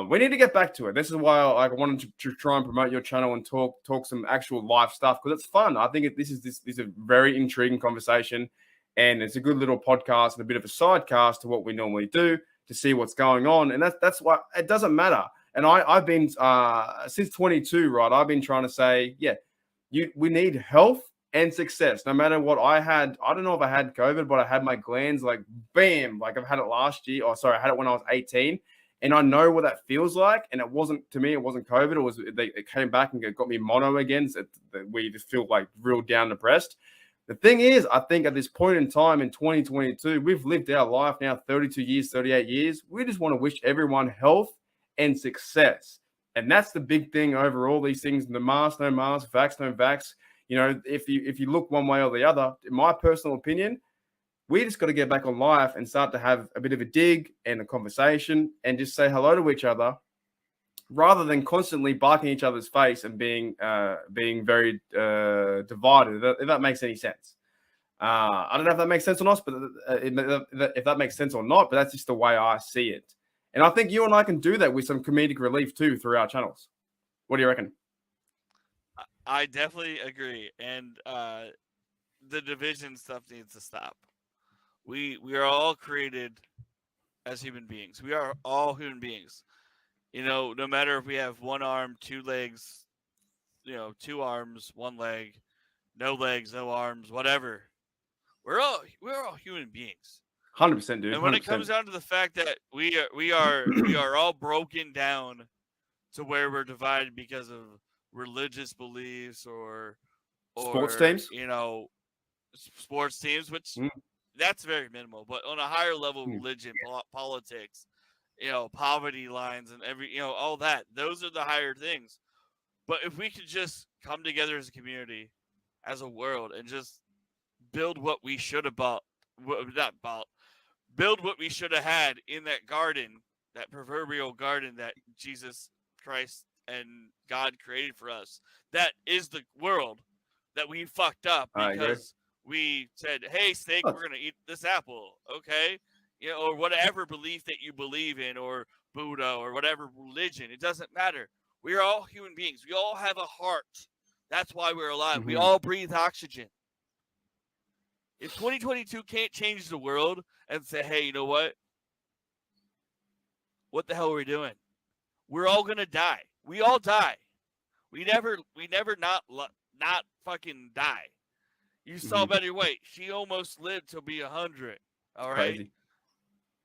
We need to get back to it. This is why I wanted to try and promote your channel and talk some actual live stuff, because it's fun. I think this is a very intriguing conversation, and it's a good little podcast and a bit of a sidecast to what we normally do to see what's going on. And that's why it doesn't matter. And I've been since 22, right? I've been trying to say, we need health and success. No matter what I had, I don't know if I had COVID, but I had my glands like bam, like I've had it last year. I had it when I was 18, and I know what that feels like. And it wasn't COVID. It came back and it got me mono again. So we just feel like real down depressed. The thing is, I think at this point in time in 2022, we've lived our life now 32 years, 38 years. We just want to wish everyone health and success. And that's the big thing over all these things. The mask, no mask, vax, no vax. If you look one way or the other, in my personal opinion, we just got to get back on life and start to have a bit of a dig and a conversation and just say hello to each other, rather than constantly barking each other's face and being very divided. If that makes any sense. I don't know if that makes sense or not, but if that makes sense or not, but that's just the way I see it. And I think you and I can do that with some comedic relief too through our channels. What do you reckon? I definitely agree, and the division stuff needs to stop. We are all created as human beings. We are all human beings. No matter if we have one arm, two legs, 2 arms, 1 leg, no legs, no arms, whatever. We're all human beings. 100%, dude. And when 100%. it comes down to the fact that we are all broken down to where we're divided because of religious beliefs or sports teams, sports teams, which that's very minimal. But on a higher level, religion, politics, poverty lines, and all that. Those are the higher things. But if we could just come together as a community, as a world, and just build what we should have build what we should have had in that garden, that proverbial garden that Jesus Christ and God created for us. That is the world that we fucked up because we said, hey, snake, we're going to eat this apple. Okay. Or whatever belief that you believe in, or Buddha, or whatever religion. It doesn't matter. We are all human beings. We all have a heart. That's why we're alive. We all breathe oxygen. If 2022 can't change the world and say, hey, you know what? What the hell are we doing? We're all going to die. We all die. We never not fucking die. You saw Betty White. She almost lived to be 100. All right. Crazy.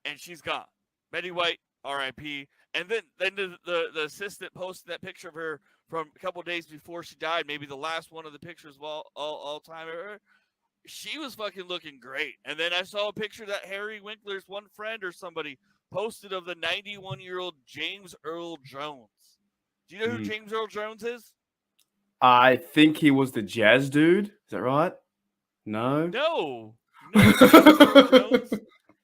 And she's gone. Betty White, R.I.P. And then the assistant posted that picture of her from a couple of days before she died. Maybe the last one of the pictures of all time of her. She was fucking looking great. And then I saw a picture that Harry Winkler's one friend or somebody posted of the 91-year-old James Earl Jones. Do you know who James Earl Jones is? I think he was the jazz dude. Is that right? No. No. James Earl Jones.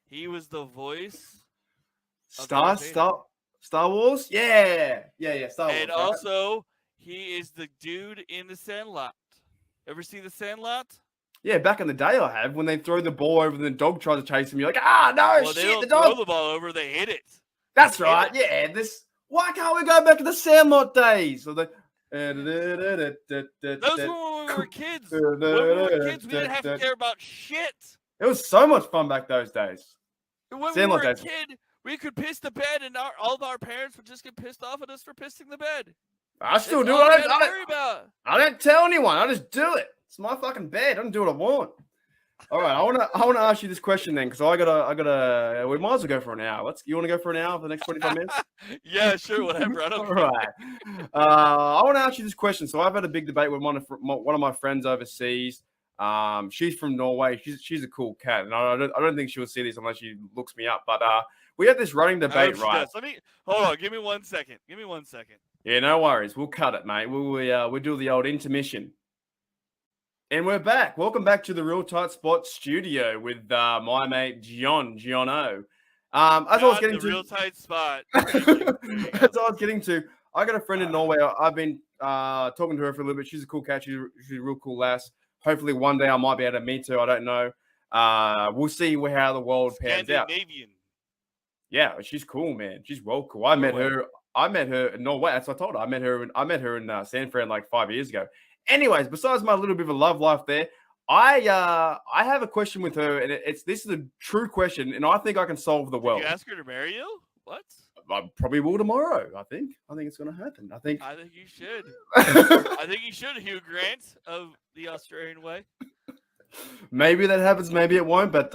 He was the voice of Star Wars? Yeah. Star Wars. And also, he is the dude in The Sandlot. Ever see The Sandlot? Yeah, back in the day I have. When they throw the ball over and the dog tries to chase him, you're like, Well, shit, they don't the dog. throw the ball over, they hit it. That's right. Yeah. Why can't we go back to the Sandlot days? Or Those were when we were kids. When we were kids, we didn't have to care about shit. It was so much fun back those days. When we were a kid, we could piss the bed, and all of our parents would just get pissed off at us for pissing the bed. I still do it. I don't tell anyone. I just do it. It's my fucking bed. I don't do what I want. All right, I wanna ask you this question then, because I gotta. We might as well go for an hour. You want to go for an hour for the next 25 minutes? Yeah, sure, whatever. I don't All right. I want to ask you this question. So I've had a big debate with one of my friends overseas. She's from Norway. She's a cool cat, and I don't think she'll see this unless she looks me up. But we had this running debate, right? Let me hold on. Give me 1 second. Yeah, no worries. We'll cut it, mate. We'll do the old intermission. And we're back. Welcome back to the Real Tight Spot studio with my mate Giono. As I was getting to Real Tight Spot. As I was getting to, I got a friend in Norway. I've been talking to her for a little bit. She's a cool cat. She's a real cool lass. Hopefully one day I might be able to meet her. I don't know. We'll see how the world pans out. Yeah, she's cool, man. She's well cool. I met her in Norway. That's what I told her. I met her in San Fran like 5 years ago. Anyways, besides my little bit of a love life there, I have a question with her, and this is a true question, and I think I can solve the world. Did you ask her to marry you? What? I probably will tomorrow. I think it's going to happen. I think you should. I think you should, Hugh Grant of the Australian way. Maybe that happens. Maybe it won't. But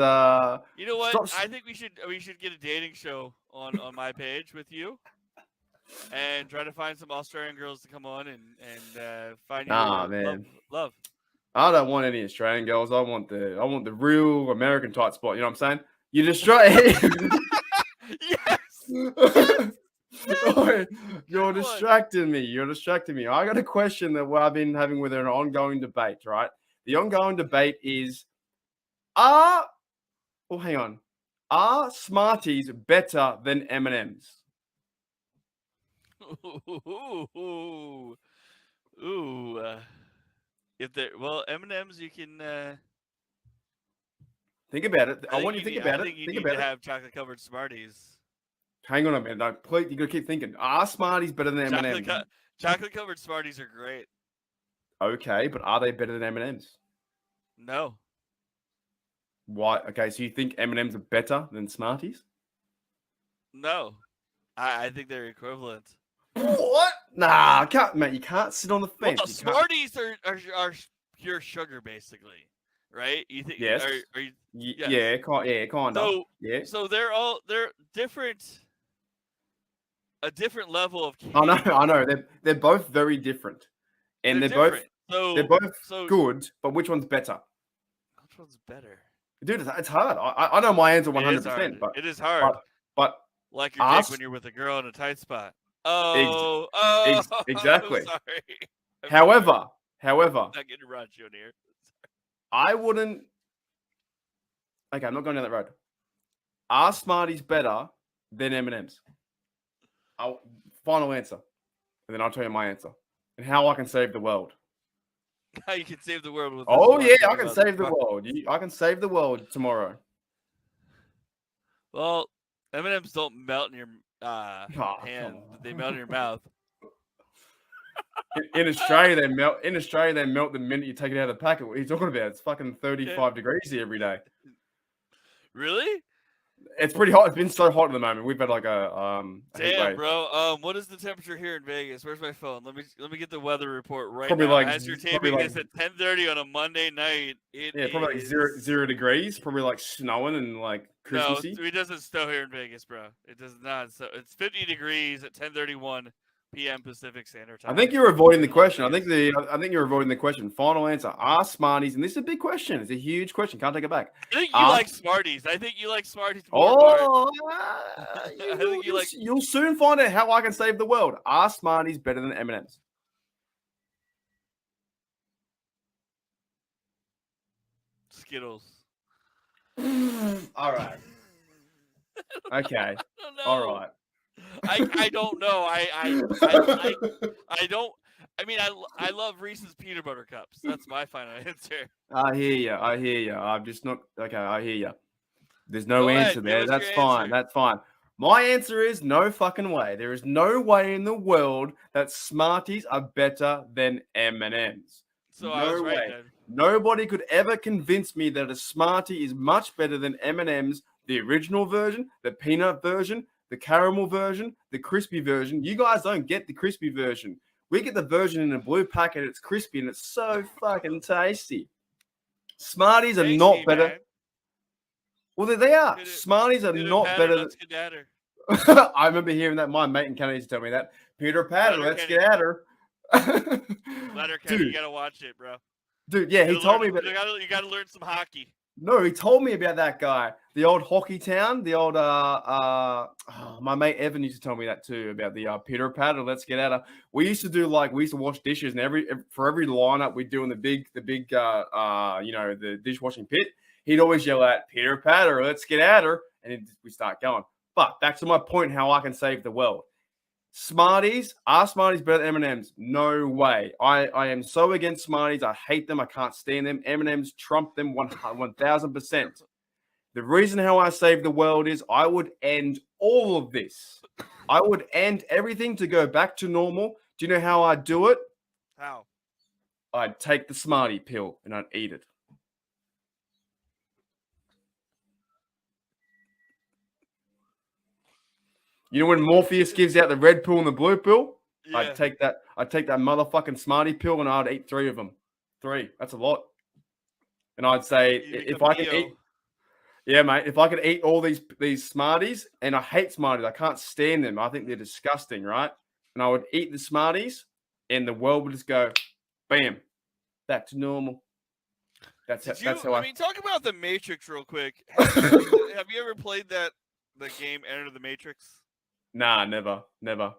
you know what? I think we should get a dating show on my page with you. And try to find some Australian girls to come on and find love. I don't want any Australian girls. I want the real American tight spot. You know what I'm saying? You distract. Yes. You're distracting me. I got a question that I've been having with her, an ongoing debate. Right? The ongoing debate is: Are Smarties better than M&Ms? M&Ms you can think about it. I want you to think about it. I think you need to have chocolate covered Smarties. Hang on a minute. No, please, you gotta keep thinking. Are Smarties better than M&Ms? Chocolate covered Smarties are great. Okay, but are they better than M&Ms? No. Why? Okay, so you think M&Ms are better than Smarties? No, I think they're equivalent. What? Nah, mate. You can't sit on the fence. Well, Smarties are pure sugar, basically, right? You think? Yes. Yes. Yeah, kind of. So they're different. A different level of candy. I know. They're both very different, and they're both good. But which one's better? Which one's better? Dude, it's hard. I know my answer 100%, but it is hard. But like your dick when you're with a girl in a tight spot. Exactly. I'm sorry. However, not getting raunchy on here. I wouldn't. Okay, I'm not going down that road. Are Smarties better than M&Ms? Final answer, and then I'll tell you my answer and how I can save the world. How you can save the world with? Oh yeah, I can save the world. I can save the world tomorrow. Well, M&Ms don't melt in your hand; they melt in your mouth. In Australia, they melt. In Australia, they melt the minute you take it out of the packet. What are you talking about? It's fucking 35 degrees here every day. Really? It's pretty hot. It's been so hot at the moment. We've had like a damn, bro. What is the temperature here in Vegas? Where's my phone? Let me get the weather report right probably now. Like, as you're taping this at 10:30 on a Monday night. Probably like zero degrees. Probably like snowing and like Christmassy. No, it doesn't snow here in Vegas, bro. It does not. So it's 50 degrees at 10:31 p.m. Pacific Standard Time. I think you're avoiding the question. I think you're avoiding the question. Final answer: Are Smarties? And this is a big question. It's a huge question. Can't take it back. I think you like Smarties. I think you like Smarties more. You'll soon find out how I can save the world. Are Smarties better than M&Ms? Skittles. All right. Okay. All right. I don't know. I don't. I mean, I love Reese's peanut butter cups. That's my final answer. I hear you. I'm just not okay. I hear you. There's no answer there. That's fine. That's fine. My answer is no fucking way. There is no way in the world that Smarties are better than M&Ms. So I was No right way. then. Nobody could ever convince me that a Smartie is much better than M&Ms, the original version, the peanut version, the caramel version, the crispy version. You guys don't get the crispy version. We get the version in a blue packet. It's crispy and it's so fucking tasty. Smarties are not Tasty, better. man. Well, they are. Could it- Smarties are could it not patter, better. let's get at her. I remember hearing that. My mate in Canada used to tell me that. Peter Patter, let's Letterkenny. get at her. Letterkenny, you gotta watch it, bro. Dude, yeah, he told me about. You gotta learn some hockey. No, he told me about that guy, the old hockey town, the old my mate Evan used to tell me that too about the Peter Patter. Let's get at her. We used to do we used to wash dishes, and for every lineup we do in the big the dishwashing pit, he'd always yell out Peter Patter, let's get at her, and we start going. But back to my point, how I can save the world. Smarties, are Smarties better than M&Ms? No way. I am so against Smarties. I hate them. I can't stand them. M&Ms trump them 1,000%. The reason how I save the world is I would end all of this. I would end everything to go back to normal. Do you know how I'd do it? How? I'd take the Smartie pill and I'd eat it. You know when Morpheus gives out the red pill and the blue pill? Yeah. I'd take that motherfucking Smartie pill and I'd eat 3 of them. 3. That's a lot. And I'd say if I can eat, yeah, mate, if I could eat all these Smarties, and I hate Smarties, I can't stand them. I think they're disgusting, right? And I would eat the Smarties, and the world would just go, bam, back to normal. That's how I mean, talk about the Matrix real quick. Have you ever played the game Enter the Matrix? Nah, never.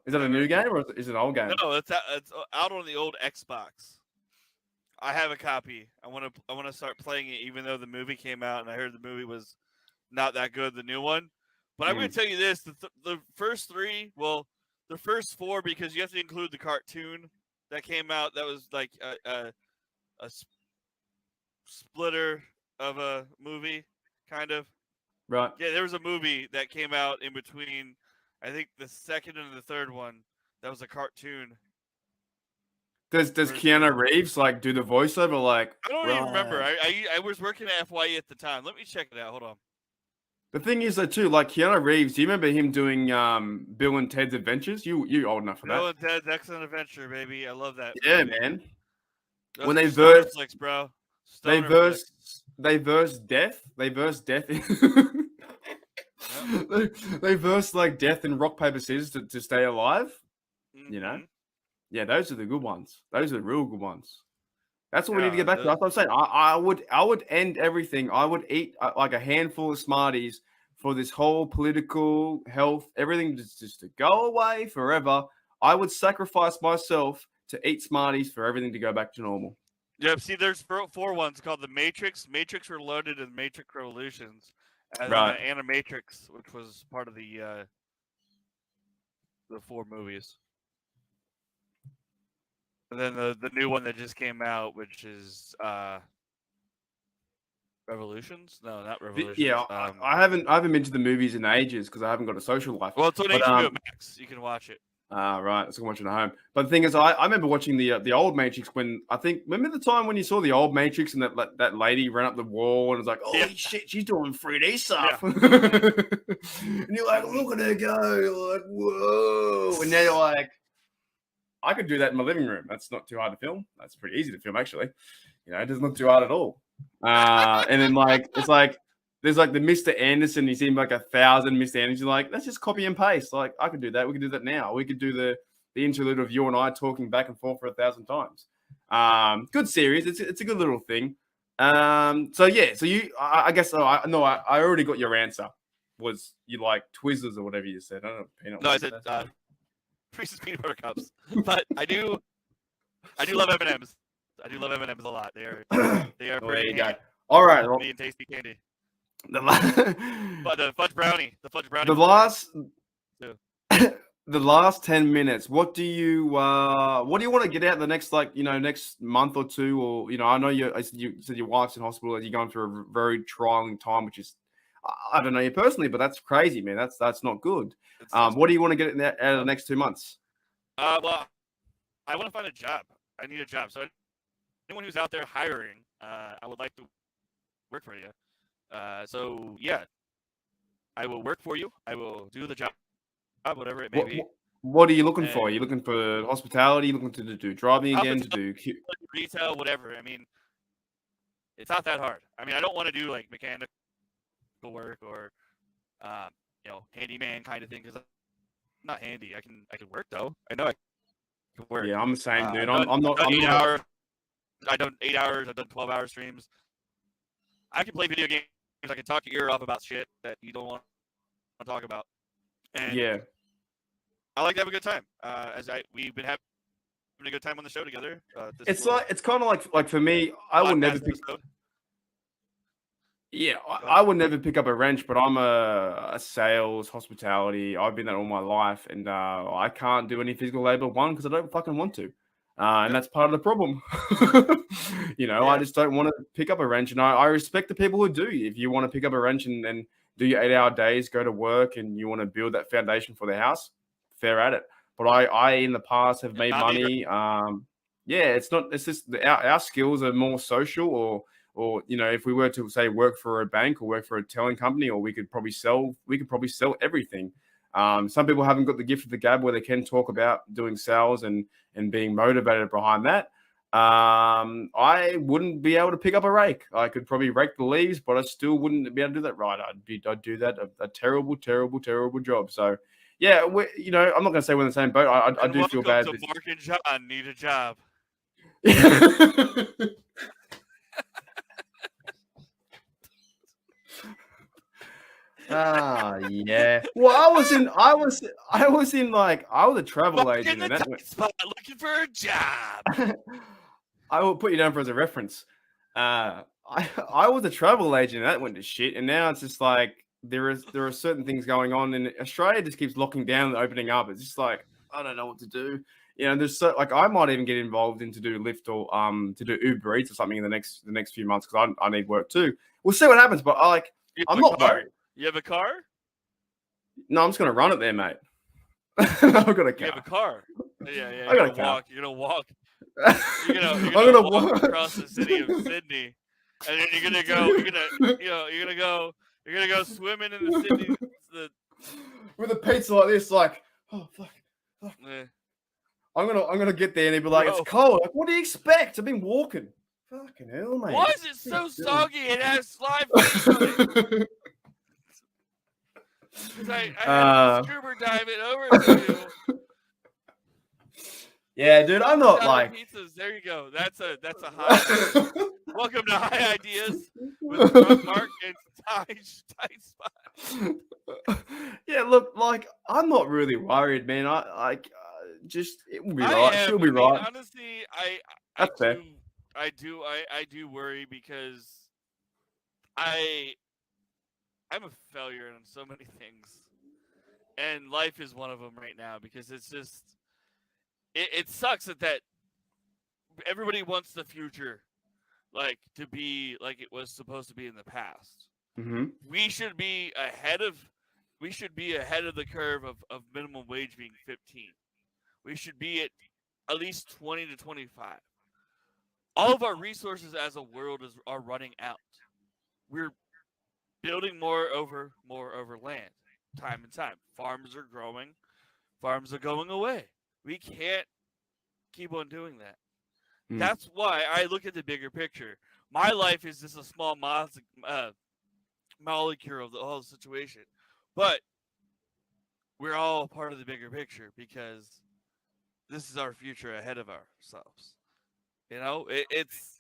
Is that a new game or is it an old game? No, it's out on the old Xbox. I have a copy. I want to start playing it, even though the movie came out and I heard the movie was not that good, the new one. But I'm going to tell you this: the first 3, well, the first 4, because you have to include the cartoon that came out. That was like a splitter of a movie, kind of. Right. Yeah, there was a movie that came out in between, I think, the second and the third one. That was a cartoon. Does Keanu Reeves do the voiceover? I don't even remember. I was working at FYE at the time. Let me check it out. Hold on. The thing is, though, too, Keanu Reeves. Do you remember him doing Bill and Ted's Adventures? You old enough for that? Bill and Ted's Excellent Adventure, baby. I love that. Yeah, movie. man. Those When they Stoner flicks, bro. they verse death. They verse death. They verse death in rock paper scissors to stay alive. Mm-hmm. You know. Yeah, those are the good ones. Those are the real good ones. That's what we need to get back to. That's what I'm saying. I would end everything. I would eat a handful of Smarties for this whole political health, everything just to go away forever. I would sacrifice myself to eat Smarties for everything to go back to normal. Yep. See, there's 4 ones called the Matrix, Matrix Reloaded, and Matrix Revolutions, and Right. then Animatrix, which was part of the 4 movies. And then the new one that just came out, which is Revolutions? No, not Revolutions. Yeah, I haven't been to the movies in ages because I haven't got a social life. Well, it's on HBO Max. You can watch it. Right. So I can watch it at home. But the thing is, I remember watching the old Matrix remember the time when you saw the old Matrix and that lady ran up the wall and was like, holy shit, she's doing 3D stuff. Yeah. And you're like, look at her go. You're like, whoa. And now you're like, I could do that in my living room. That's not too hard to film. That's pretty easy to film, actually. It doesn't look too hard at all. And then it's there's the Mr. Anderson. You see him 1,000 Mr. Anderson. You're like, let's just copy and paste. I could do that. We could do that now. We could do the interlude of you and I talking back and forth for 1,000 times. Good series. It's a good little thing. So you, I guess, I already got your answer. Was you like Twizzlers or whatever you said? I don't know. Peanut. No, I said Reese's peanut butter cups. But I do love M&Ms. I do love M&Ms a lot. They are there you go. All right, and tasty candy. But the fudge brownie. The last 10 minutes. What do you want to get out the next next month or two? Or I know you said your wife's in hospital. You're going through a very trying time, which is I don't know you personally, but that's crazy, man. That's not good. It's What do you want to get out of the next 2 months? well, I want to find a job. I need a job. So anyone who's out there hiring, I would like to work for you. So yeah, I will work for you. I will do the job, whatever it may be. What are you looking for? Are you looking for hospitality? Looking to do driving again? To do retail, whatever. I mean, it's not that hard. I mean, I don't want to do like mechanical work or handyman kind of thing because I'm not handy. I can work though. I know I can work. Yeah, I'm the same, dude. I'm not. I've done 8 hours. I've done 8 hours. I've done 12-hour streams. I can play video games. I can talk your ear off about shit that you don't want to talk about. And yeah, I like to have a good time. We've been having a good time on the show together. it's kind of like for me, I will never pick. Yeah, I would never pick up a wrench, but I'm a sales, hospitality. I've been that all my life, and I can't do any physical labor. One, because I don't fucking want to, and that's part of the problem. I just don't want to pick up a wrench, and I respect the people who do. If you want to pick up a wrench and do your 8-hour days, go to work, and you want to build that foundation for the house, fair at it. But I in the past have made money. It's not. It's just our skills are more social or if we were to say work for a bank or work for a telling company, or we could probably sell everything. Some people haven't got the gift of the gab where they can talk about doing sales and being motivated behind that. I wouldn't be able to pick up a rake. I could probably rake the leaves, but I still wouldn't be able to do that right. I'd do that a terrible job. So yeah, I'm not going to say we're in the same boat. I do feel bad. To Mark and John need a job. Yeah. Well, I was a travel agent and that spot looking for a job. I will put you down for as a reference. I was a travel agent and that went to shit, and now it's just like there are certain things going on, and Australia just keeps locking down and opening up. It's just like I don't know what to do. There's I might even get involved in to do Lyft or to do Uber Eats or something in the next few months because I need work too. We'll see what happens, but I'm not worried. You have a car? No, I'm just gonna run it there, mate. I've got a car. You have a car? Yeah. I got a car. You're gonna walk. You're gonna walk across the city of Sydney, and then you're gonna go swimming in the city with a pizza like this, like oh fuck. Yeah. I'm gonna get there and they'll be like, it's cold. Like, what do you expect? I've been walking. Fucking hell, mate. Why is it so soggy? It has slime on it. I had scuba diving over to you. Yeah, dude, I'm not like pizzas. There you go. That's a high. Welcome to High Ideas with Drunk Mark and Tight Spot. Yeah, look, like I'm not really worried, man. It will be right. She'll be right. Honestly, That's fair. I do worry because I'm a failure in so many things, and life is one of them right now because it's just it sucks that everybody wants the future like to be like it was supposed to be in the past. Mm-hmm. We should be ahead of the curve of minimum wage being 15. We should be at least 20 to 25. All of our resources as a world are running out. We're building more over land, time and time. Farms are growing. Farms are going away. We can't keep on doing that. That's why I look at the bigger picture. My life is just a small molecule of the whole situation. But we're all part of the bigger picture because this is our future ahead of ourselves. It's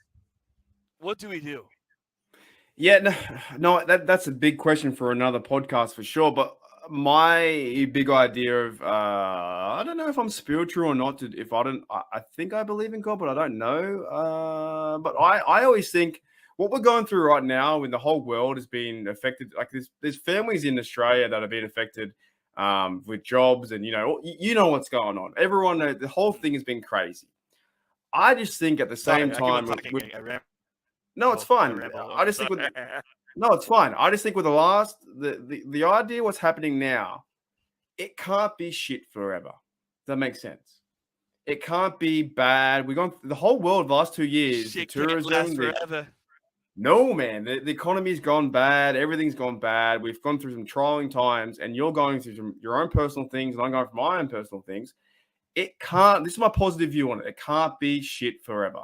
what do we do? Yeah, no, that's a big question for another podcast for sure. But my big idea of I don't know if I'm spiritual or not. I think I believe in God, but I don't know. But I always think what we're going through right now, when the whole world is being affected, like there's families in Australia that have been affected with jobs, and you know what's going on. Everyone, the whole thing has been crazy. I just think at the same time, no, it's fine. I just think No, it's fine. I just think with the idea what's happening now, it can't be shit forever. Does that make sense? It can't be bad. We've gone the whole world the last 2 years, the Shit can't last tourism, forever. no, man, the economy's gone bad. Everything's gone bad. We've gone through some trying times, and you're going through your own personal things, and I'm going through my own personal things. It can't, this is my positive view on it. It can't be shit forever.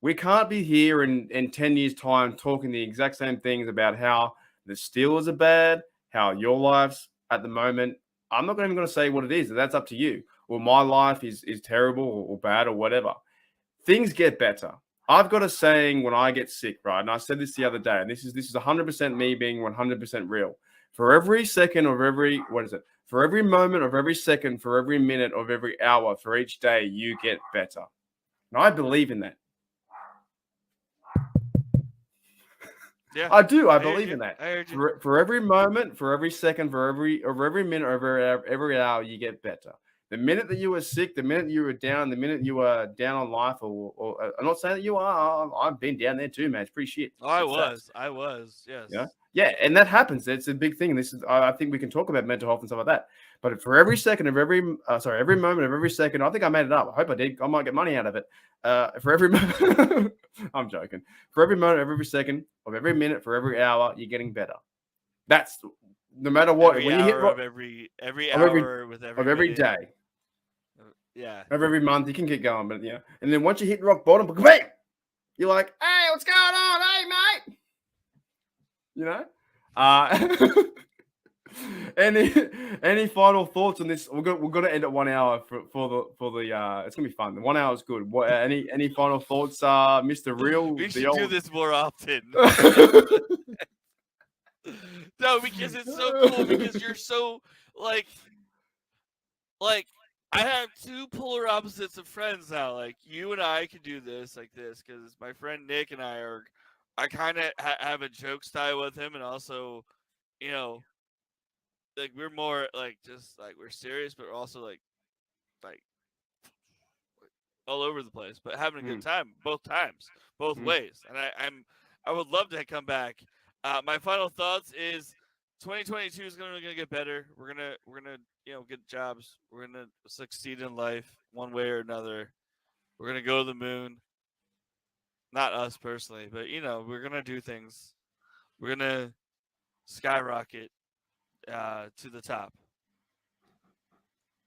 We can't be here in 10 years' time talking the exact same things about how the Steelers are bad, how your life's at the moment. I'm not even going to say what it is. That's up to you. Well, my life is terrible or bad or whatever. Things get better. I've got a saying when I get sick, right? And I said this the other day, and this is 100% me being 100% real. For every second of every, For every moment of every second, for every minute of every hour, for each day, you get better. And I believe in that. Yeah, I do. I heard believe you. in that. I heard you. For every moment, for every second, for every minute, every hour, you get better. The minute that you were sick, the minute you were down, the minute you were down on life, or I'm not saying that you are. I've been down there too, man. It's pretty shit. Oh, I It's was. Yes. yeah, and that happens. It's a big thing. This is, I think we can talk about mental health and stuff like that. But for every second of every moment of every second, I think I made it up. I hope I did. I might get money out of it. For every, I'm joking. For every moment of every second of every minute, for every hour, you're getting better. That's no matter what. Every When you hit hour of every of hour with every minute. day, Yeah. of every month, you can get going. But yeah, and then once you hit rock bottom, bam, you're like, hey, what's going on, hey mate? You know. Any final thoughts on this? We're going to end at 1 hour for the it's gonna be fun. The 1 hour is good. What any final thoughts, Mr. Real? We should do this more often. No, because it's so cool. Because you're so like I have two polar opposites of friends now. Like you and I could do this like this because my friend Nick and I kind of have a joke style with him, and also, you know, like we're more like just like we're serious, but we're also like all over the place, but having a good time both times, both ways. And I would love to come back. My final thoughts is 2022 is going to get better. We're gonna get jobs. We're gonna succeed in life one way or another. We're gonna go to the moon. Not us personally, but we're gonna do things. We're gonna skyrocket to the top.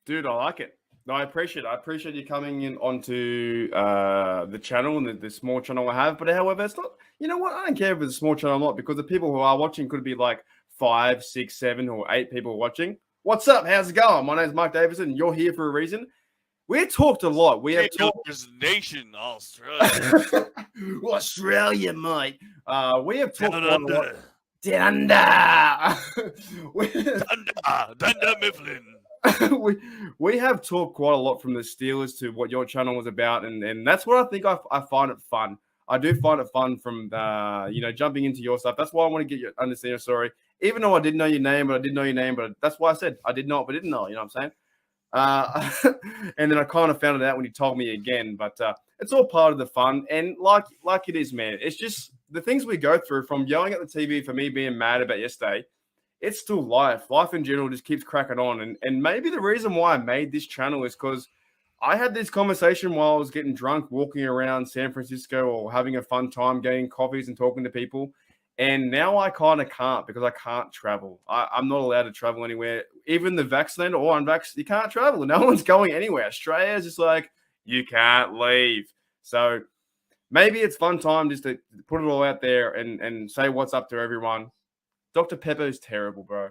Dude, I like it. No, I appreciate it. I appreciate you coming in onto the channel and the small channel I have. But however, it's not, you know what? I don't care if it's a small channel or not, because the people who are watching could be like 5, 6, 7, or 8 people watching. What's up? How's it going? My name's Mark Davison. You're here for a reason. We talked a lot. We have talked. Nation, Australia. Australia, mate. We have talked Down a under. lot. Down under. Dunder Mifflin. we have talked quite a lot from the Steelers to what your channel was about, and that's what I think I find it fun. I do find it fun from jumping into your stuff. That's why I want to get you understand your story. Even though I didn't know your name, but that's why I said I did not, but didn't know. You know what I'm saying? And then I kind of found it out when you told me again. But it's all part of the fun, and like it is, man. It's just the things we go through, from yelling at the TV for me being mad about yesterday. It's still life. Life in general just keeps cracking on. And maybe the reason why I made this channel is because I had this conversation while I was getting drunk, walking around San Francisco or having a fun time getting coffees and talking to people. And now I kind of can't, because I can't travel. I'm not allowed to travel anywhere. Even the vaccinated or unvaccinated, you can't travel. No one's going anywhere. Australia is just like, you can't leave. So maybe it's fun time just to put it all out there and say what's up to everyone. Dr. Pepper is terrible, bro.